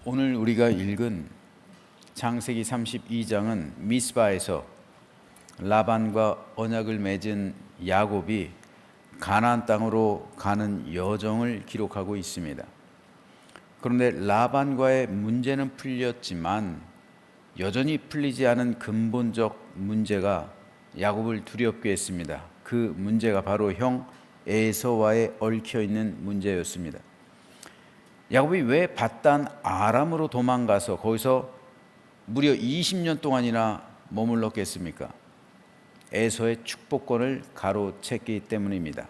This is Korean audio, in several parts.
오늘 우리가 읽은 창세기 32장은 미스바에서 라반과 언약을 맺은 야곱이 가나안 땅으로 가는 여정을 기록하고 있습니다. 그런데 라반과의 문제는 풀렸지만 여전히 풀리지 않은 근본적 문제가 야곱을 두렵게 했습니다. 그 문제가 바로 형 에서와의 얽혀 있는 문제였습니다. 야곱이 왜 밧단 아람으로 도망가서 거기서 무려 20년 동안이나 머물렀겠습니까? 에서의 축복권을 가로챘기 때문입니다.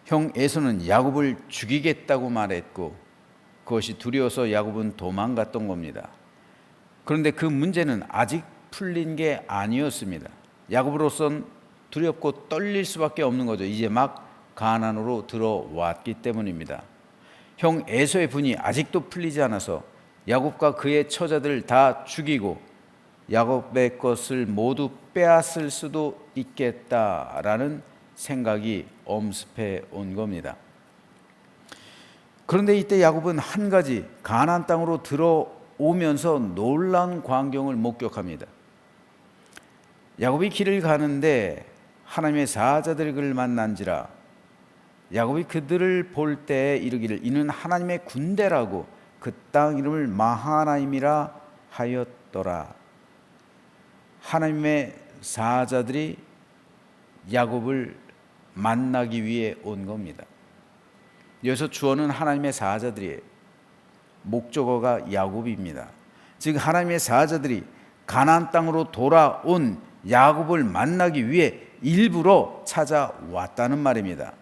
형 에서는 야곱을 죽이겠다고 말했고 그것이 두려워서 야곱은 도망갔던 겁니다. 그런데 그 문제는 아직 풀린 게 아니었습니다. 야곱으로선 두렵고 떨릴 수밖에 없는 거죠. 이제 막 가나안으로 들어왔기 때문입니다. 형 에서의 분이 아직도 풀리지 않아서 야곱과 그의 처자들을 다 죽이고 야곱의 것을 모두 빼앗을 수도 있겠다라는 생각이 엄습해 온 겁니다. 그런데 이때 야곱은 한 가지 가나안 땅으로 들어오면서 놀라운 광경을 목격합니다. 야곱이 길을 가는데 하나님의 사자들이 그를 만난지라 야곱이 그들을 볼 때 이르기를 이는 하나님의 군대라고 그 땅 이름을 마하나임이라 하였더라. 하나님의 사자들이 야곱을 만나기 위해 온 겁니다. 여기서 주어는 하나님의 사자들이에요. 목적어가 야곱입니다. 즉 하나님의 사자들이 가나안 땅으로 돌아온 야곱을 만나기 위해 일부러 찾아왔다는 말입니다.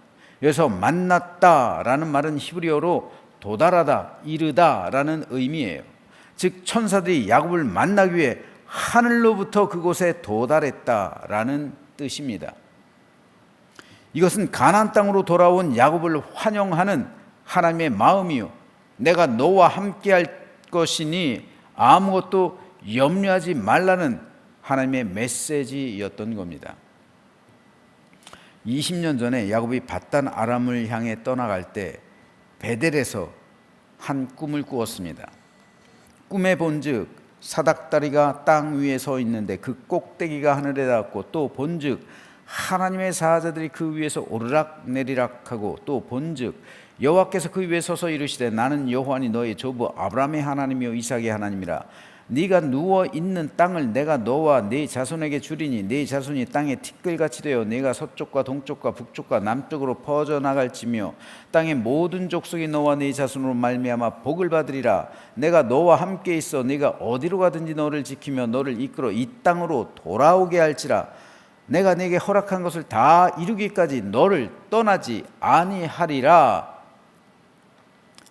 여기서 만났다라는 말은 히브리어로 도달하다, 이르다라는 의미예요. 즉 천사들이 야곱을 만나기 위해 하늘로부터 그곳에 도달했다라는 뜻입니다. 이것은 가나안 땅으로 돌아온 야곱을 환영하는 하나님의 마음이요, 내가 너와 함께할 것이니 아무것도 염려하지 말라는 하나님의 메시지였던 겁니다. 20년 전에 야곱이 밧단 아람을 향해 떠나갈 때 베델에서 한 꿈을 꾸었습니다. 꿈에 본즉 사닥다리가 땅 위에 서 있는데 그 꼭대기가 하늘에 닿았고 또 본즉 하나님의 사자들이 그 위에서 오르락 내리락하고 또 본즉 여호와께서 그 위에 서서 이르시되 나는 여호와니 너의 조부 아브라함의 하나님이요 이삭의 하나님이라. 네가 누워 있는 땅을 내가 너와 네 자손에게 주리니 네 자손이 땅에 티끌같이 되어 네가 서쪽과 동쪽과 북쪽과 남쪽으로 퍼져 나갈지며 땅의 모든 족속이 너와 네 자손으로 말미암아 복을 받으리라. 내가 너와 함께 있어 네가 어디로 가든지 너를 지키며 너를 이끌어 이 땅으로 돌아오게 할지라. 내가 네게 허락한 것을 다 이루기까지 너를 떠나지 아니하리라.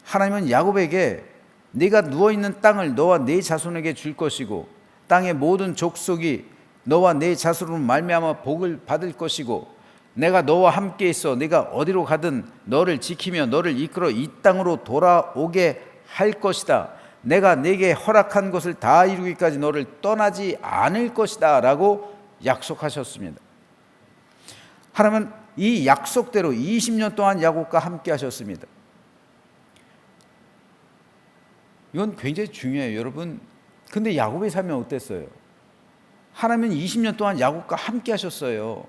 하나님은 야곱에게 네가 누워있는 땅을 너와 네 자손에게 줄 것이고 땅의 모든 족속이 너와 네 자손으로 말미암아 복을 받을 것이고 내가 너와 함께 있어 네가 어디로 가든 너를 지키며 너를 이끌어 이 땅으로 돌아오게 할 것이다. 내가 네게 허락한 것을 다 이루기까지 너를 떠나지 않을 것이다 라고 약속하셨습니다. 하나님은 이 약속대로 20년 동안 야곱과 함께 하셨습니다. 이건 굉장히 중요해요, 여러분. 근데 야곱의 삶은 어땠어요? 하나님은 20년 동안 야곱과 함께 하셨어요.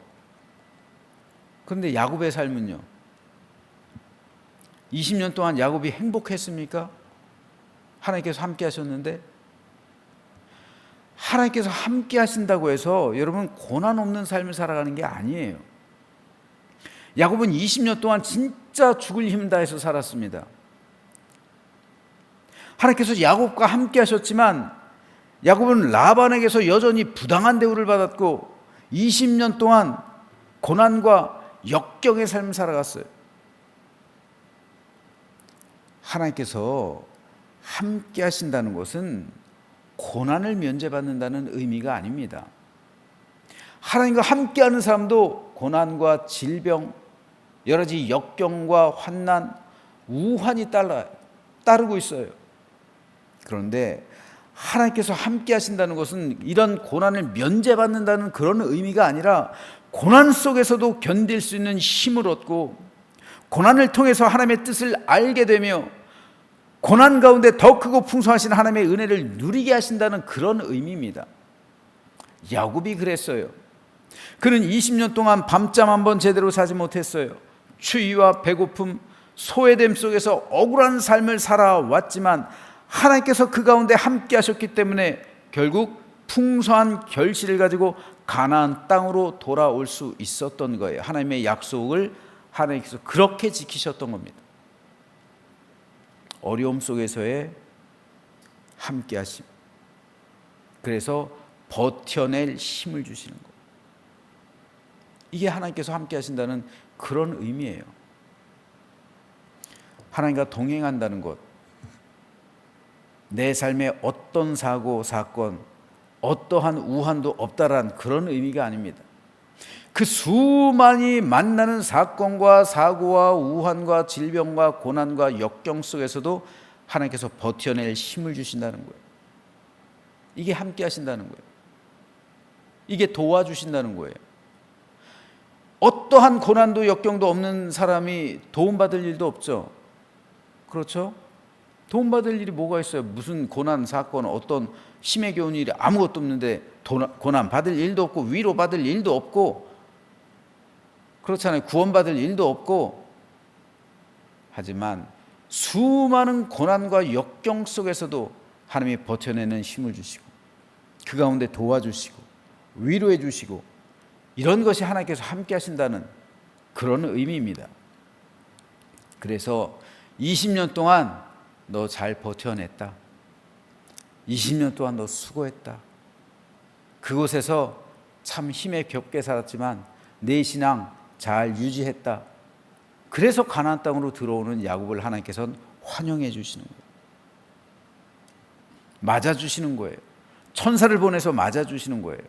그런데 야곱의 삶은요? 20년 동안 야곱이 행복했습니까? 하나님께서 함께 하셨는데 하나님께서 함께 하신다고 해서 여러분 고난 없는 삶을 살아가는 게 아니에요. 야곱은 20년 동안 진짜 죽을 힘 다해서 살았습니다. 하나님께서 야곱과 함께 하셨지만 야곱은 라반에게서 여전히 부당한 대우를 받았고 20년 동안 고난과 역경의 삶을 살아갔어요. 하나님께서 함께 하신다는 것은 고난을 면제받는다는 의미가 아닙니다. 하나님과 함께하는 사람도 고난과 질병, 여러 가지 역경과 환난, 우환이 따르고 있어요. 그런데 하나님께서 함께 하신다는 것은 이런 고난을 면제받는다는 그런 의미가 아니라 고난 속에서도 견딜 수 있는 힘을 얻고 고난을 통해서 하나님의 뜻을 알게 되며 고난 가운데 더 크고 풍성하신 하나님의 은혜를 누리게 하신다는 그런 의미입니다. 야곱이 그랬어요. 그는 20년 동안 밤잠 한 번 제대로 자지 못했어요. 추위와 배고픔, 소외됨 속에서 억울한 삶을 살아왔지만 하나님께서 그 가운데 함께 하셨기 때문에 결국 풍성한 결실을 가지고 가나안 땅으로 돌아올 수 있었던 거예요. 하나님의 약속을 하나님께서 그렇게 지키셨던 겁니다. 어려움 속에서의 함께 하심. 그래서 버텨낼 힘을 주시는 것. 이게 하나님께서 함께 하신다는 그런 의미예요. 하나님과 동행한다는 것. 내 삶에 어떤 사고, 사건, 어떠한 우환도 없다란 그런 의미가 아닙니다. 그 수많이 만나는 사건과 사고와 우환과 질병과 고난과 역경 속에서도 하나님께서 버텨낼 힘을 주신다는 거예요. 이게 함께 하신다는 거예요. 이게 도와주신다는 거예요. 어떠한 고난도 역경도 없는 사람이 도움받을 일도 없죠. 그렇죠? 도움받을 일이 뭐가 있어요? 무슨 고난, 사건, 어떤 심해 겨운 일이 아무것도 없는데 고난 받을 일도 없고 위로받을 일도 없고 그렇잖아요. 구원받을 일도 없고. 하지만 수많은 고난과 역경 속에서도 하나님이 버텨내는 힘을 주시고 그 가운데 도와주시고 위로해 주시고 이런 것이 하나님께서 함께 하신다는 그런 의미입니다. 그래서 20년 동안 너 잘 버텨냈다. 20년 동안 너 수고했다. 그곳에서 참 힘에 겹게 살았지만 내 신앙 잘 유지했다. 그래서 가나안 땅으로 들어오는 야곱을 하나님께서는 환영해 주시는 거예요. 맞아주시는 거예요. 천사를 보내서 맞아주시는 거예요.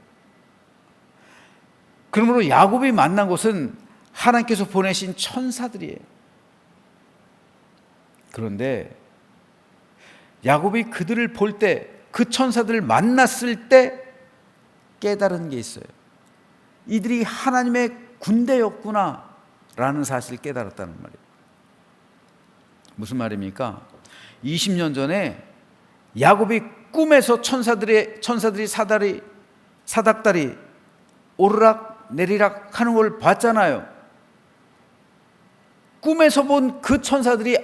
그러므로 야곱이 만난 곳은 하나님께서 보내신 천사들이에요. 그런데 야곱이 그들을 볼 때, 그 천사들을 만났을 때 깨달은 게 있어요. 이들이 하나님의 군대였구나 라는 사실을 깨달았다는 말이에요. 무슨 말입니까? 20년 전에 야곱이 꿈에서 천사들이 사닥다리 오르락 내리락 하는 걸 봤잖아요. 꿈에서 본 그 천사들이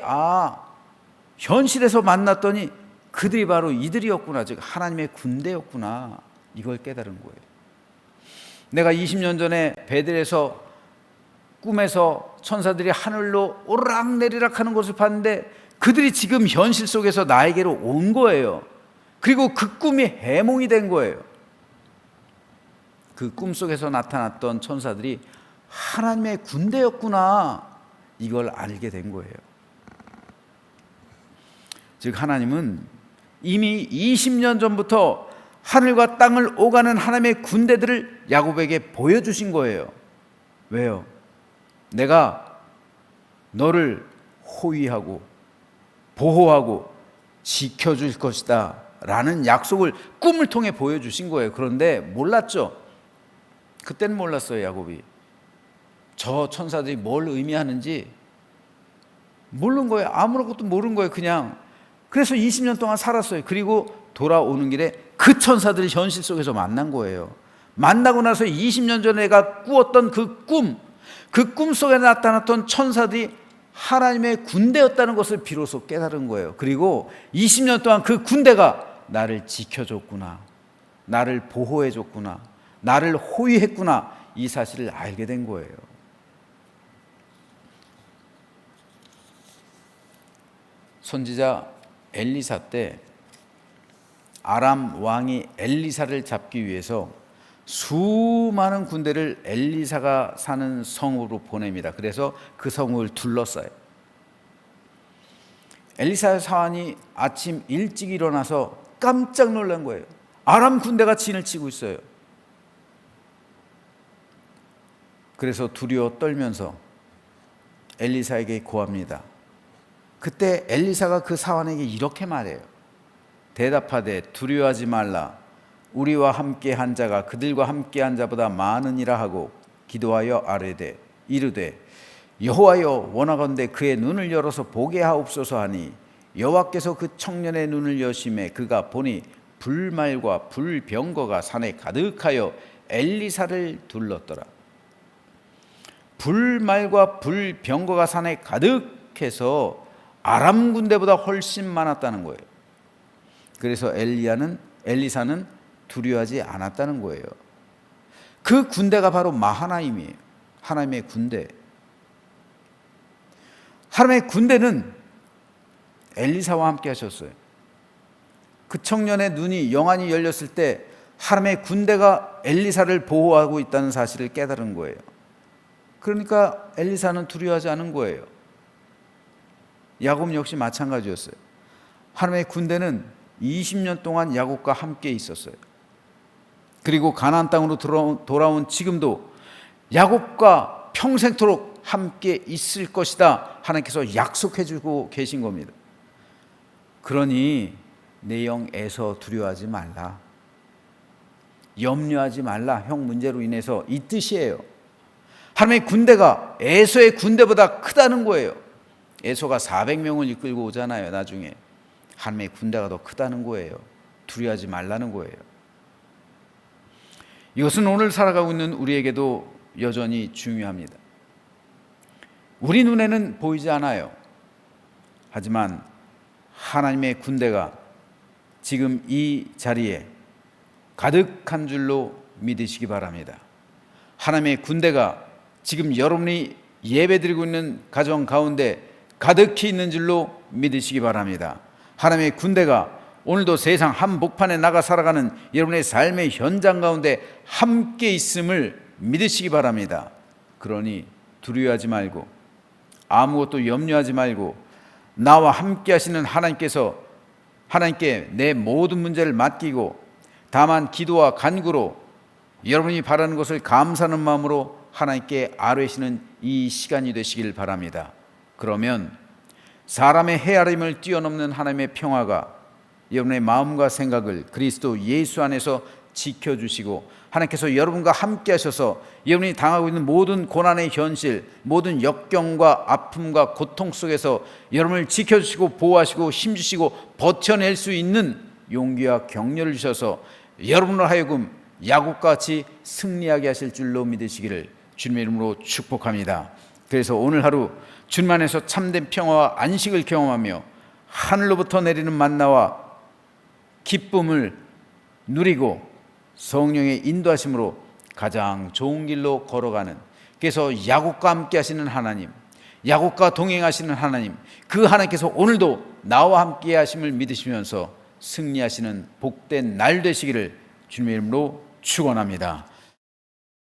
현실에서 만났더니 그들이 바로 이들이었구나. 즉 하나님의 군대였구나. 이걸 깨달은 거예요. 내가 20년 전에 베델에서 꿈에서 천사들이 하늘로 오르락 내리락 하는 것을 봤는데 그들이 지금 현실 속에서 나에게로 온 거예요. 그리고 그 꿈이 해몽이 된 거예요. 그 꿈속에서 나타났던 천사들이 하나님의 군대였구나. 이걸 알게 된 거예요. 즉 하나님은 이미 20년 전부터 하늘과 땅을 오가는 하나님의 군대들을 야곱에게 보여주신 거예요. 왜요? 내가 너를 호위하고 보호하고 지켜줄 것이다 라는 약속을 꿈을 통해 보여주신 거예요. 그런데 몰랐죠. 그때는 몰랐어요. 야곱이 저 천사들이 뭘 의미하는지 모르는 거예요. 아무것도 모르는 거예요. 그냥. 그래서 20년 동안 살았어요. 그리고 돌아오는 길에 그 천사들을 현실 속에서 만난 거예요. 만나고 나서 20년 전에 내가 꾸었던 그 꿈 속에 나타났던 천사들이 하나님의 군대였다는 것을 비로소 깨달은 거예요. 그리고 20년 동안 그 군대가 나를 지켜줬구나, 나를 보호해줬구나, 나를 호위했구나, 이 사실을 알게 된 거예요. 선지자 엘리사 때 아람 왕이 엘리사를 잡기 위해서 수많은 군대를 엘리사가 사는 성으로 보냅니다. 그래서 그 성을 둘러싸요. 엘리사 사환이 아침 일찍 일어나서 깜짝 놀란 거예요. 아람 군대가 진을 치고 있어요. 그래서 두려워 떨면서 엘리사에게 고합니다. 그때 엘리사가 그 사환에게 이렇게 말해요. 대답하되 두려워하지 말라. 우리와 함께 한 자가 그들과 함께 한 자보다 많으니라 하고 기도하여 아뢰되 이르되 여호와여 원하건대 그의 눈을 열어서 보게 하옵소서 하니 여호와께서 그 청년의 눈을 여심해 그가 보니 불말과 불병거가 산에 가득하여 엘리사를 둘렀더라. 불말과 불병거가 산에 가득해서 아람 군대보다 훨씬 많았다는 거예요. 그래서 엘리사는 두려워하지 않았다는 거예요. 그 군대가 바로 마하나임이에요. 하나님의 군대. 하나님의 군대는 엘리사와 함께 하셨어요. 그 청년의 눈이 영안이 열렸을 때 하나님의 군대가 엘리사를 보호하고 있다는 사실을 깨달은 거예요. 그러니까 엘리사는 두려워하지 않은 거예요. 야곱 역시 마찬가지였어요. 하나님의 군대는 20년 동안 야곱과 함께 있었어요. 그리고 가나안 땅으로 돌아온 지금도 야곱과 평생토록 함께 있을 것이다 하나님께서 약속해 주고 계신 겁니다. 그러니 내 영 에서 두려워하지 말라, 염려하지 말라. 형 문제로 인해서 이 뜻이에요. 하나님의 군대가 에서의 군대보다 크다는 거예요. 에서가 400명을 이끌고 오잖아요. 나중에 하나님의 군대가 더 크다는 거예요. 두려워하지 말라는 거예요. 이것은 오늘 살아가고 있는 우리에게도 여전히 중요합니다. 우리 눈에는 보이지 않아요. 하지만 하나님의 군대가 지금 이 자리에 가득한 줄로 믿으시기 바랍니다. 하나님의 군대가 지금 여러분이 예배드리고 있는 가정 가운데 가득히 있는 줄로 믿으시기 바랍니다. 하나님의 군대가 오늘도 세상 한복판에 나가 살아가는 여러분의 삶의 현장 가운데 함께 있음을 믿으시기 바랍니다. 그러니 두려워하지 말고 아무것도 염려하지 말고 나와 함께 하시는 하나님께서 하나님께 내 모든 문제를 맡기고 다만 기도와 간구로 여러분이 바라는 것을 감사하는 마음으로 하나님께 아뢰시는 이 시간이 되시길 바랍니다. 그러면 사람의 헤아림을 뛰어넘는 하나님의 평화가 여러분의 마음과 생각을 그리스도 예수 안에서 지켜주시고 하나님께서 여러분과 함께 하셔서 여러분이 당하고 있는 모든 고난의 현실, 모든 역경과 아픔과 고통 속에서 여러분을 지켜주시고 보호하시고 힘주시고 버텨낼 수 있는 용기와 격려를 주셔서 여러분을 하여금 야곱과 같이 승리하게 하실 줄로 믿으시기를 주님의 이름으로 축복합니다. 그래서 오늘 하루 주님 안에서 참된 평화와 안식을 경험하며 하늘로부터 내리는 만나와 기쁨을 누리고 성령의 인도하심으로 가장 좋은 길로 걸어가는, 그래서 야곱과 함께 하시는 하나님, 야곱과 동행하시는 하나님, 그 하나님께서 오늘도 나와 함께 하심을 믿으시면서 승리하시는 복된 날 되시기를 주님의 이름으로 축원합니다.